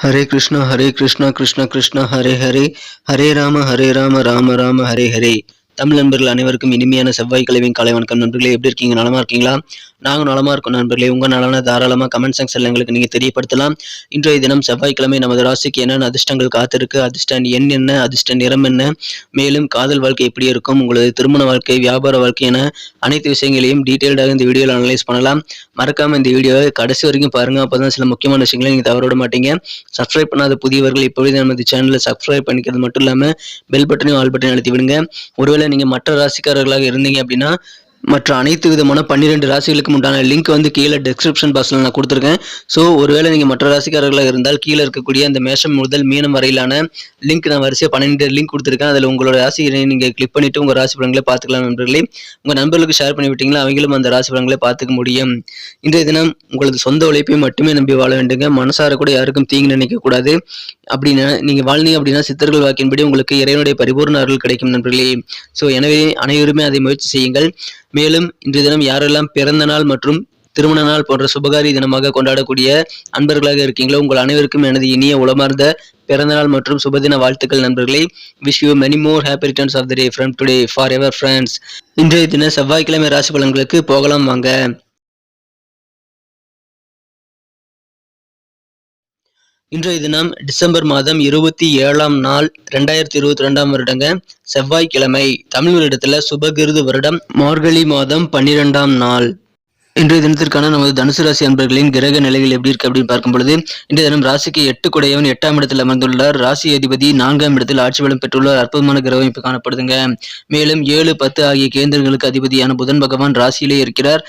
ஹரே கிருஷ்ணா கிருஷ்ண கிருஷ்ணா ஹரே ஹரே, ஹரே ராம ராம ராம ஹரே ஹரே. தமிழ் நண்பர்கள் அனைவருக்கும் இனிமையான செவ்வாய்க்கிழமையின் காலை வணக்கம் நண்பர்களே. எப்படி இருக்கீங்க? நலமா இருக்கீங்களா? நாங்கள் நலமா இருக்கோம் நண்பர்களே. உங்க நலனை தாராளமாக கமெண்ட் செக்ஷன்ல எங்களுக்கு நீங்க தெரியப்படுத்தலாம். இன்றைய தினம் செவ்வாய்க்கிழமை நமது ராசிக்கு என்னென்ன அதிர்ஷ்டங்கள் காத்திருக்கு, அதிர்ஷ்ட எண் என்ன, அதிர்ஷ்ட நிறம் என்ன, மேலும் காதல் வாழ்க்கை எப்படி இருக்கும், உங்களது திருமண வாழ்க்கை, வியாபார வாழ்க்கை என அனைத்து விஷயங்களையும் டீட்டெயில்டாக இந்த வீடியோவில் அனலைஸ் பண்ணலாம். மறக்காம இந்த வீடியோவை கடைசி வரைக்கும் பாருங்க. அப்பதான் சில முக்கியமான விஷயங்களை நீங்க தவற விட மாட்டீங்க. சப்ஸ்கிரைப் பண்ணாத புதியவர்கள் இப்பொழுது நமது சேனலை சப்ஸ்கிரைப் பண்ணிக்கிறது மட்டும் இல்லாம பெல் பட்டனையும் ஆல் பட்டனையும் அழுத்தி விடுங்க. ஒருவேளை நீங்க மற்ற ராசிக்காரர்களாக இருந்தீங்க அப்படின்னா மற்ற அனைத்து விதமான 12 ராசிகளுக்கு உண்டான லிங்க் வந்து கீழே டிஸ்கிரிப்ஷன் பாக்ஸ்ல நான் கொடுத்துருக்கேன். ஸோ ஒருவேளை நீங்க மற்ற ராசிக்காரர்களாக இருந்தால் கீழே இருக்கக்கூடிய அந்த மேஷம் முதல் மீனம் வரையிலான லிங்க் நான் வரிசையாக 12 லிங்க் கொடுத்துருக்கேன். அதில் உங்களோட ராசியை நீங்க கிளிக் பண்ணிட்டு உங்க ராசி பலன்களை பார்த்துக்கலாம் நண்பர்களே. உங்க நண்பர்களுக்கு ஷேர் பண்ணி விட்டீங்களா, அவங்களும் அந்த ராசி பலன்களை பார்த்துக்க முடியும். இன்றைய தினம் உங்களது சொந்த உழைப்பை மட்டுமே நம்பி வாழ வேண்டுங்க. மனசார கூட யாருக்கும் தீங்கு நினைக்க கூடாது. அப்படின்னா நீங்க வாழ்ந்தீங்க அப்படின்னா சித்தர்கள் வாக்கின்படி உங்களுக்கு இறைவனுடைய பரிபூர்ண அருள் கிடைக்கும் நண்பர்களே. ஸோ எனவே அனைவருமே அதை முயற்சி செய்யுங்கள். மேலும் இன்றைய தினம் யாரெல்லாம் பிறந்த நாள் மற்றும் திருமண நாள் போன்ற சுபகாரி தினமாக கொண்டாடக்கூடிய அன்பர்களாக இருக்கீங்களோ உங்கள் அனைவருக்கும் எனது இனிய உளமார்ந்த பிறந்தநாள் மற்றும் சுபதின வாழ்த்துக்கள் நண்பர்களே. Wish you many more happy returns of the day from today forever friends. இன்றைய தின செவ்வாய்க்கிழமை ராசி பலன்களுக்கு போகலாம் வாங்க. இன்றைய தினம் டிசம்பர் மாதம் 27ஆம் நாள் 2022ஆம் வருடங்க செவ்வாய்க்கிழமை. தமிழ் வருடத்துல சுபகிருது வருடம் மார்கழி மாதம் 12ஆம் நாள். இன்றைய தினத்திற்கான நமது தனுசு ராசி அன்பர்களின் கிரக நிலைகள் எப்படி இருக்கு அப்படின்னு பார்க்கும் பொழுது இன்றைய தினம் ராசிக்கு 8 குடையவன் 8ஆம் இடத்தில் அமர்ந்துள்ளார். ராசி அதிபதி 4ஆம் இடத்தில் ஆட்சி பலம் பெற்றுள்ள அற்புதமான கிரக அமைப்பு காணப்படுதுங்க. மேலும் 7, 10 ஆகிய கேந்திரங்களுக்கு அதிபதியான புதன் பகவான் ராசியிலே இருக்கிறார்.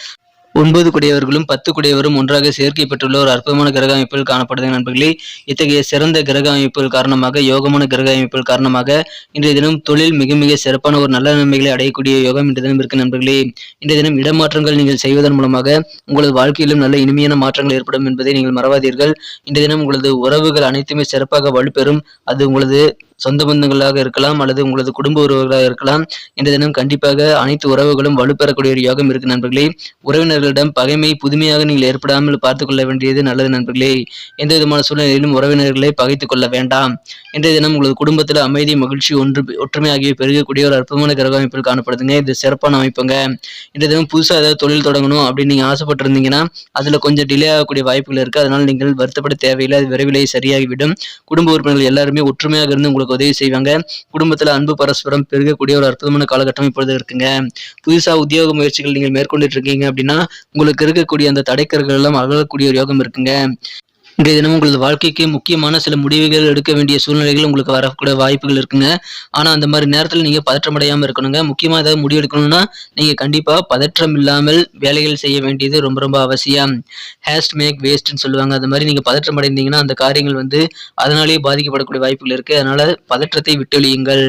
9 குடையவர்களும் 10 குடையவரும் ஒன்றாக சேர்க்கை பெற்றுள்ள ஒரு அற்புதமான கிரக அமைப்புகள் காணப்படுது நண்பர்களே. இத்தகைய சிறந்த கிரக அமைப்புகள் காரணமாக, யோகமான கிரக அமைப்புகள் காரணமாக இன்றைய தினம் தொழில் மிக மிக சிறப்பான ஒரு நல்ல நன்மைகளை அடையக்கூடிய யோகம் இன்றைய தினம் இருக்கு நண்பர்களே. இன்றைய தினம் இடமாற்றங்கள் நீங்கள் செய்வதன் மூலமாக உங்களது வாழ்க்கையிலும் நல்ல இனிமையான மாற்றங்கள் ஏற்படும் என்பதை நீங்கள் மறவாதீர்கள். இன்றைய தினம் உங்களது உறவுகள் அனைத்துமே சிறப்பாக வலுப்பெறும். அது உங்களது சொந்த பந்தங்களாக இருக்கலாம் அல்லது உங்களது குடும்ப உறவுகளாக இருக்கலாம். இந்த தினம் கண்டிப்பாக அனைத்து உறவுகளும் வலுப்பெறக்கூடிய ஒரு யோகம் இருக்கு நண்பர்களே. உறவினர்களிடம் பகைமை புதுமையாக நீங்கள் ஏற்படாமல் பார்த்துக் கொள்ள வேண்டியது நல்லது நண்பர்களே. எந்த விதமான சூழ்நிலையிலும் உறவினர்களை பகைத்துக் கொள்ள வேண்டாம். இன்றைய தினம் உங்களது குடும்பத்தில் அமைதி, மகிழ்ச்சி, ஒற்றுமை ஆகியவை பெருகக்கூடிய ஒரு அற்புதமான கிரக அமைப்பில் காணப்படுதுங்க. இது சிறப்பான அமைப்புங்க. இன்றைய தினம் புதுசாக ஏதாவது தொழில் தொடங்கணும் அப்படின்னு நீங்க ஆசைப்பட்டு இருந்தீங்கன்னா அதுல கொஞ்சம் டிலே ஆகக்கூடிய வாய்ப்புகள் இருக்கு. அதனால நீங்கள் வருத்தப்பட தேவையில்லை, அது விரைவிலேயே சரியாகிவிடும். குடும்ப உறுப்பினர்கள் எல்லாருமே ஒற்றுமையாக இருந்து உங்களுக்கு உதவி செய்வாங்க. குடும்பத்துல அன்பு பரஸ்பரம் பெருகக்கூடிய ஒரு அற்புதமான காலகட்டம் இப்பொழுது இருக்குங்க. புதுசா உத்தியோக முயற்சிகள் நீங்கள் மேற்கொண்டுட்டு இருக்கீங்க அப்படின்னா உங்களுக்கு இருக்கக்கூடிய அந்த தடைக்கற்கள் எல்லாம் அகலக்கூடிய ஒரு யோகம் இருக்குங்க. இன்றைய தினம் உங்களது வாழ்க்கைக்கு முக்கியமான சில முடிவுகள் எடுக்க வேண்டிய சூழ்நிலைகள் உங்களுக்கு வரக்கூடிய வாய்ப்புகள் இருக்குங்க. ஆனா அந்த மாதிரி நேரத்தில் நீங்க பதற்றம் அடையாம இருக்கணுங்க. முக்கியமா ஏதாவது முடிவு எடுக்கணும்னா நீங்க கண்டிப்பா பதற்றம் இல்லாமல் வேலைகள் செய்ய வேண்டியது ரொம்ப ரொம்ப அவசியம். ஹேஸ்ட் மேக் வேஸ்ட்னு சொல்லுவாங்க. அந்த மாதிரி நீங்க பதற்றம் அடைந்தீங்கன்னா அந்த காரியங்கள் வந்து அதனாலேயே பாதிக்கப்படக்கூடிய வாய்ப்புகள் இருக்கு. அதனால பதற்றத்தை விட்டொழியுங்கள்.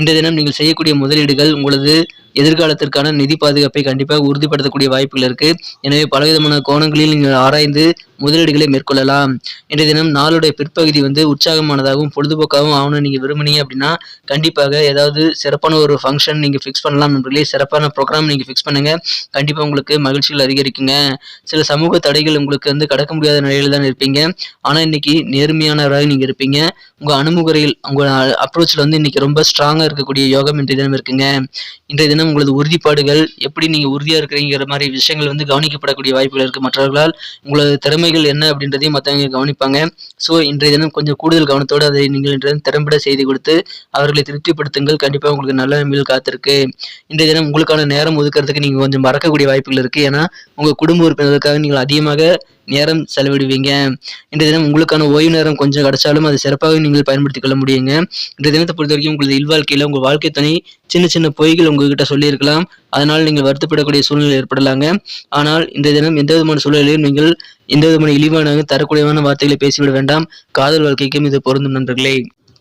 இன்றைய தினம் நீங்கள் செய்யக்கூடிய முதலீடுகள் உங்களது எதிர்காலத்திற்கான நிதி பாதுகாப்பை கண்டிப்பாக உறுதிப்படுத்தக்கூடிய வாய்ப்புகள் இருக்கு. எனவே பலவிதமான கோணங்களில் நீங்கள் ஆராய்ந்து முதலீடுகளை மேற்கொள்ளலாம். இன்றைய தினம் நாளுடைய பிற்பகுதி வந்து உற்சாகமானதாகவும் பொழுதுபோக்காகவும் ஆகணும் நீங்க விரும்புனீங்க அப்படின்னா கண்டிப்பாக ஏதாவது சிறப்பான ஒரு ஃபங்க்ஷன் நீங்க ஃபிக்ஸ் பண்ணலாம் நண்பர்களே. சிறப்பான ப்ரோக்ராம் நீங்க ஃபிக்ஸ் பண்ணுங்க. கண்டிப்பா உங்களுக்கு மகிழ்ச்சிகள் அதிகரிக்குங்க. சில சமூக தடைகள் உங்களுக்கு வந்து கடக்க முடியாத நிலையில தான் இருப்பீங்க. ஆனா இன்னைக்கு நேர்மையானவராக நீங்க இருப்பீங்க. உங்க அணுகுமுறையில் உங்க அப்ரோச்ல வந்து இன்னைக்கு ரொம்ப ஸ்ட்ராங்கா இருக்கக்கூடிய யோகம் இன்றைய தினம் இருக்குங்க. இன்றைய தினம் உங்களது உறுதிப்பாடுகள் எப்படி நீங்க உறுதியா இருக்கிறீங்கிற மாதிரி விஷயங்கள் வந்து கவனிக்கப்படக்கூடிய வாய்ப்புகள் இருக்கு. மற்றவர்களால் உங்களது திறமைகள் என்ன அப்படின்றதையும் மற்றவங்க கவனிப்பாங்க. ஸோ இன்றைய தினம் கொஞ்சம் கூடுதல் கவனத்தோடு அதை நீங்கள் இன்றைய தினம் திறம்பட செய்து கொடுத்து அவர்களை திருப்திப்படுத்துங்கள். கண்டிப்பாக உங்களுக்கு நல்ல நன்மைகள் காத்திருக்கு. இன்றைய தினம் உங்களுக்கான நேரம் ஒதுக்கிறதுக்கு நீங்க கொஞ்சம் மறக்கக்கூடிய வாய்ப்புகள் இருக்கு. ஏன்னா உங்க குடும்ப உறுப்பினர்களுக்காக நீங்கள் அதிகமாக நேரம் செலவிடுவீங்க. இன்றைய தினம் உங்களுக்கான ஓய்வு நேரம் கொஞ்சம் கிடைச்சாலும் அதை சிறப்பாக நீங்கள் பயன்படுத்திக் கொள்ள முடியுங்க. இன்றைய தினத்தை பொறுத்த வரைக்கும் உங்களது இல்வாழ்க்கையில உங்க வாழ்க்கை துணை சின்ன சின்ன பொய்கள் உங்ககிட்ட சொல்லியிருக்கலாம். அதனால் நீங்கள் வருத்தப்படக்கூடிய சூழ்நிலை ஏற்படலாங்க. ஆனால் இன்றைய தினம் எந்த விதமான சூழ்நிலையும் நீங்கள் எந்த விதமான இழிவான தரக்கூடியவான வார்த்தைகளை பேசிவிட வேண்டாம். காதல் வாழ்க்கைக்கும் இது பொருந்தும் நண்பர்களே.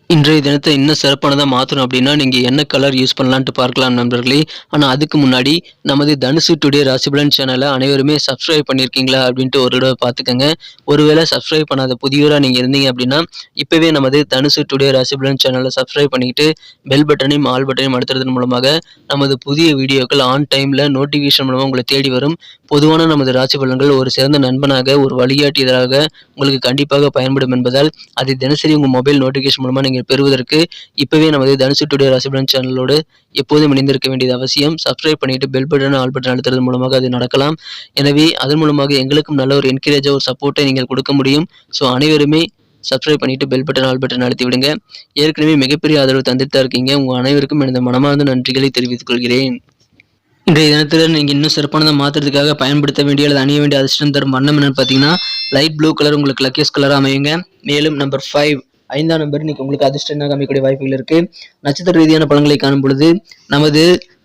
இன்றைய தினத்தை இன்னும் சிறப்பானதா மாத்தணும் அப்படின்னா, நீங்க என்ன கலர் யூஸ் பண்ணலான்ட்டு பார்க்கலாம் நண்பர்களே. ஆனா அதுக்கு முன்னாடி நமது தனுசு டுடே ராசிபலன் சேனல அனைவருமே சப்ஸ்கிரைப் பண்ணியிருக்கீங்களா அப்படின்ட்டு ஒரு தடவ பார்த்துக்கங்க. ஒருவேளை சப்ஸ்கிரைப் பண்ணாத புதியவரா நீங்க இருந்தீங்க அப்படின்னா, இப்பவே நமது தனுசு டுடே ராசிபலன் சேனல சப்ஸ்கிரைப் பண்ணிக்கிட்டு, பெல் பட்டனையும், ஆல் பட்டனையும் அழுத்துறதன் மூலமாக நமது புதிய வீடியோக்கள் ஆன் டைம்ல நோட்டிஃபிகேஷன் மூலமா உங்கள தேடி வரும். பொதுவான நமது ராசி பலன்கள் ஒரு சிறந்த நண்பனாக, ஒரு வழிகாட்டியராக உங்களுக்கு கண்டிப்பாக பயன்படும் என்பதால், அதை தினசரி உங்க மொபைல் நோட்டிஃபிகேஷன் மூலமா நீங்க பெறுவதற்கு இப்பவே நமது தனுசு டுடே ராசிபலன் சேனலோடு எப்போதும் இணைந்திருக்க வேண்டியது அவசியம். சப்ஸ்கிரைப் பண்ணிட்டு பெல் பட்டன், ஆல் பட்டன் அழுத்துறது மூலமாக அது நடக்கலாம். எனவே அதன் மூலமாக எங்களுக்கும் நல்ல ஒரு என்கரேஜா ஒரு சப்போர்ட்டை நீங்கள் கொடுக்க முடியும். ஸோ அனைவருமே சப்ஸ்கிரைப் பண்ணிட்டு பெல் பட்டன், ஆல் பட்டன் அழுத்தி விடுங்க. ஏற்கனவே மிகப்பெரிய ஆதரவு தந்துட்டு தான் இருக்கீங்க. உங்க அனைவருக்கும் எனது மனமார்ந்த நன்றிகளை தெரிவித்துக் கொள்கிறேன். இன்றைய தினத்துல நீங்க இன்னும் சிறப்பானதா மாத்துறதுக்காக பயன்படுத்த வேண்டிய அல்லது அணிய வேண்டிய அதிர்ஷ்டம் தரும் வண்ணம் என்னன்னு பார்த்தீங்கன்னா, லைட் ப்ளூ கலர் உங்களுக்கு லக்கியஸ்ட் கலரா அமையுங்க. மேலும் நம்பர் 5 5ஆம் நம்பர் இன்னைக்கு உங்களுக்கு அதிர்ஷ்ட எண்ணாக அமையக்கூடிய வாய்ப்புகள் இருக்கு. நட்சத்திர ரீதியான பலன்களை காணும் பொழுது நமது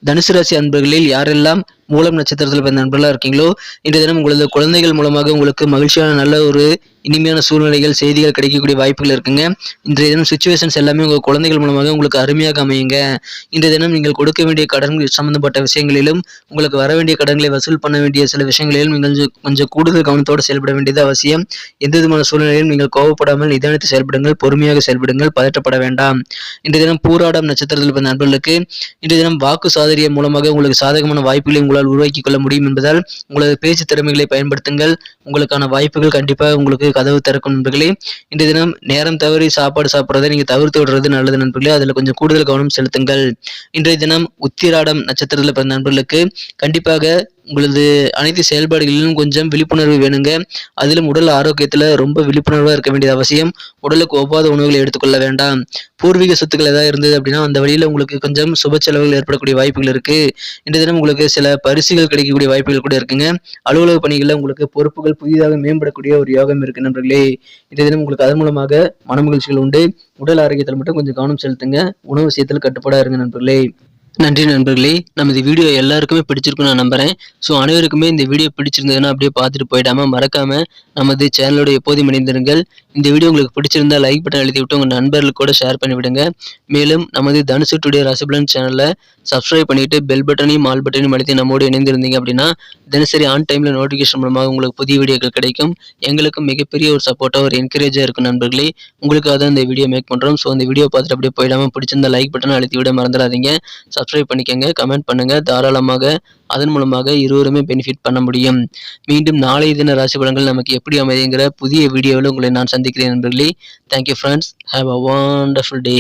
தனுசு ராசி அன்பர்களில் யாரெல்லாம் மூலம் நட்சத்திரத்தில் பிறந்த நண்பர்களா இருக்கீங்களோ, இன்றைய தினம் உங்களது குழந்தைகள் மூலமாக உங்களுக்கு மகிழ்ச்சியான நல்ல ஒரு இனிமையான சூழ்நிலைகள், செய்திகள் கிடைக்கக்கூடிய வாய்ப்புகள் இருக்குங்க. இன்றைய தினம் சிச்சுவேஷன்ஸ் எல்லாமே உங்க குழந்தைகள் மூலமாக உங்களுக்கு அருமையாக அமையுங்க. இன்றைய தினம் நீங்கள் கொடுக்க வேண்டிய கடன்கள் சம்பந்தப்பட்ட விஷயங்களிலும், உங்களுக்கு வர வேண்டிய கடன்களை வசூல் பண்ண வேண்டிய சில விஷயங்களிலும் நீங்கள் கொஞ்சம் கூடுதல் கவனத்தோடு செயல்பட வேண்டியது அவசியம். எந்த விதமான சூழ்நிலையிலும் நீங்கள் கோவப்படாமல் நிதானித்து செயல்படுங்கள், பொறுமையாக செயல்படுங்கள், பதற்றப்பட வேண்டாம். இன்றைய தினம் பூராடம் நட்சத்திரத்தில் பிறந்த நண்பர்களுக்கு இன்றைய தினம் வாக்கு சாதுரியம் மூலமாக உங்களுக்கு சாதகமான வாய்ப்புகளை உங்களால் உருவாக்கிக் கொள்ள முடியும் என்பதால் உங்களது பேச்சு திறமைகளை பயன்படுத்துங்கள். உங்களுக்கான வாய்ப்புகள் கண்டிப்பாக உங்களுக்கு கதவு திறக்கும் நண்பர்களே. இன்றைய தினம் நேரம் தவறி சாப்பாடு சாப்பிட்றதை நீங்க தவிர்த்து விடுறது நல்லது நண்பர்களே. அதுல கொஞ்சம் கூடுதல் கவனம் செலுத்துங்கள். இன்றைய தினம் உத்திராடம் நட்சத்திரத்தில் பிறந்த நண்பர்களுக்கு கண்டிப்பாக உங்களது அனைத்து செயல்பாடுகளிலும் கொஞ்சம் விழிப்புணர்வு வேணுங்க. அதிலும் உடல் ஆரோக்கியத்துல ரொம்ப விழிப்புணர்வா இருக்க வேண்டியது அவசியம். உடலுக்கு ஒவ்வாத உணவுகளை எடுத்துக்கொள்ள வேண்டாம். பூர்வீக சொத்துக்கள் ஏதாவது இருந்தது அப்படின்னா அந்த வழியில உங்களுக்கு கொஞ்சம் சுப செலவுகள் ஏற்படக்கூடிய வாய்ப்புகள் இருக்கு. இன்றைய தினம் உங்களுக்கு சில பரிசுகள் கிடைக்கக்கூடிய வாய்ப்புகள் கூட இருக்குங்க. அலுவலக பணிகளில் உங்களுக்கு பொறுப்புகள் புதிதாக மேம்படக்கூடிய ஒரு யோகம் இருக்கு நண்பர்களே. இன்றைய தினம் உங்களுக்கு அதன் மூலமாக மனமகிழ்ச்சிகள் உண்டு. உடல் ஆரோக்கியத்தில் மட்டும் கொஞ்சம் கவனம் செலுத்துங்க. உணவு விஷயத்தில் கட்டுப்பாடா இருங்க நண்பர்களே. நன்றி நண்பர்களே. நமது வீடியோ எல்லாருக்குமே பிடிச்சிருக்குன்னு நான் நம்புறேன். ஸோ அனைவருக்குமே இந்த வீடியோ பிடிச்சிருந்ததுன்னா அப்படியே பார்த்துட்டு போயிடாம மறக்காம நமது சேனலோட எப்போதும் இணைந்திருங்கள். இந்த வீடியோ உங்களுக்கு பிடிச்சிருந்தா லைக் பட்டன் அழுத்தி விட்டு உங்க நண்பர்களுக்கு கூட ஷேர் பண்ணி விடுங்க. மேலும் நமது தனுசு டுடே ராசிபலன் சேனலை சப்ஸ்கிரைப் பண்ணிட்டு பெல் பட்டனையும், ஆல் பட்டனையும் அழுத்தி நம்மோடு இணைந்திருந்தீங்க அப்படின்னா தினசரி ஆன் டைம்ல நோட்டிஃபிகேஷன் மூலமாக உங்களுக்கு புதிய வீடியோக்கள் கிடைக்கும். எங்களுக்கும் மிகப்பெரிய ஒரு சப்போர்ட்டா ஒரு என்கரேஜா இருக்கும் நண்பர்களே. உங்களுக்காக தான் இந்த வீடியோ மேக் பண்றோம். ஸோ இந்த வீடியோ பார்த்துட்டு அப்படியே போயிடாம பிடிச்சிருந்தா லைக் பட்டனை அழுத்தி விட மறந்துடாதீங்க. சப்ஸ்கிரைப் பண்ணிக்கங்க, கமெண்ட் பண்ணுங்க. தாராளமாக அதன் மூலமாக இருவருமே பெனிஃபிட் பண்ண முடியும். மீண்டும் நாளைய தின ராசி பலன்கள் நமக்கு எப்படி அமையுங்கிற புதிய வீடியோவில் உங்களை நான் சந்திக்கிறேன் நண்பர்களே. Thank you friends. Have a wonderful day.